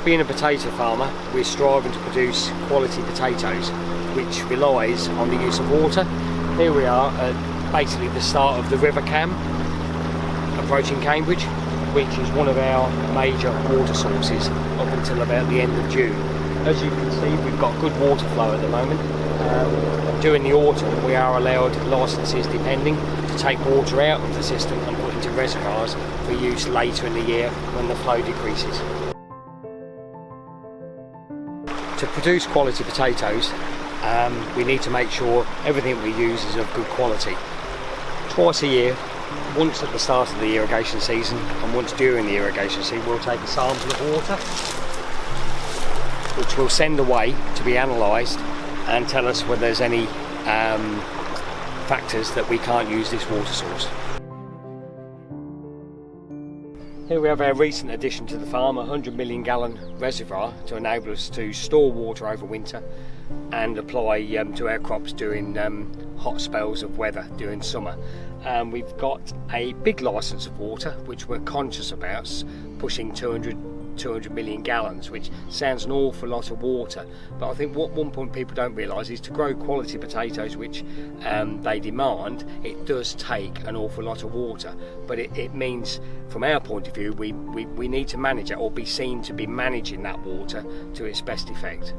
Being a potato farmer, we're striving to produce quality potatoes, which relies on the use of water. Here we are at basically the start of the River Cam, approaching Cambridge, which is one of our major water sources up until about the end of June. As you can see, we've got good water flow at the moment. During the autumn, we are allowed licences, depending, to take water out of the system and put into reservoirs for use later in the year when the flow decreases. To produce quality potatoes, we need to make sure everything we use is of good quality. Twice a year, once at the start of the irrigation season and once during the irrigation season, we'll take a sample of water, which we'll send away to be analysed and tell us whether there's any factors that we can't use this water source. Here we have our recent addition to the farm, a 100 million gallon reservoir to enable us to store water over winter and apply to our crops during hot spells of weather during summer. We've got a big licence of water which we're conscious about, pushing 200 million gallons, which sounds an awful lot of water, but I think what one point people don't realise is to grow quality potatoes, which they demand, it does take an awful lot of water, but it means from our point of view we need to manage it, or be seen to be managing that water to its best effect.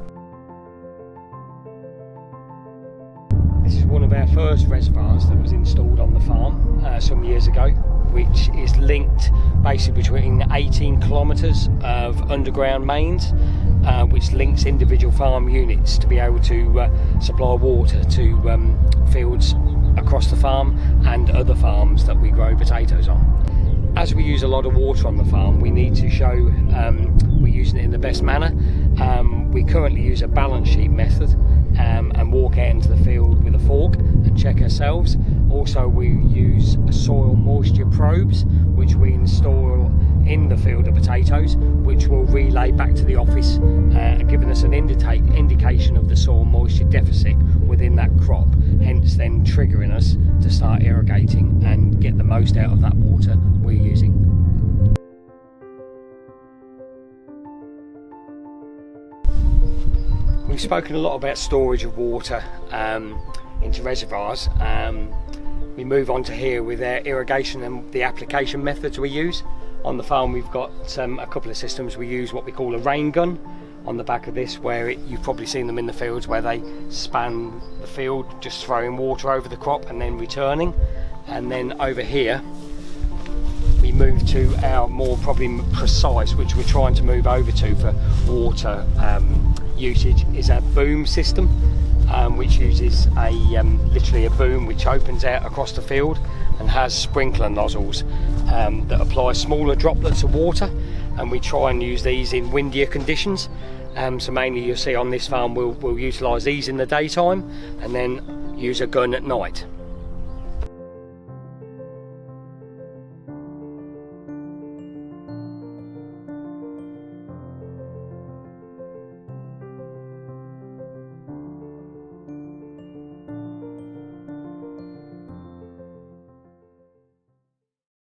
This is one of our first reservoirs that was installed on the farm some years ago, which is linked basically between 18 kilometres of underground mains, which links individual farm units to be able to supply water to fields across the farm and other farms that we grow potatoes on. As we use a lot of water on the farm, we need to show we're using it in the best manner. We currently use a balance sheet method and walk out into the field with a fork and check ourselves. Also, we use soil moisture probes, which we install in the field of potatoes, which will relay back to the office, giving us an indication of the soil moisture deficit within that crop, hence then triggering us to start irrigating and get the most out of that water we're using. We've spoken a lot about storage of water into reservoirs. We move on to here with our irrigation and the application methods we use. On the farm we've got a couple of systems. We use what we call a rain gun on the back of this, where you've probably seen them in the fields where they span the field, just throwing water over the crop and then returning. And then over here we move to our more probably precise, which we're trying to move over to for water usage, is a boom system, which uses literally a boom which opens out across the field and has sprinkler nozzles that apply smaller droplets of water, and we try and use these in windier conditions. So mainly you'll see on this farm we'll utilise these in the daytime and then use a gun at night.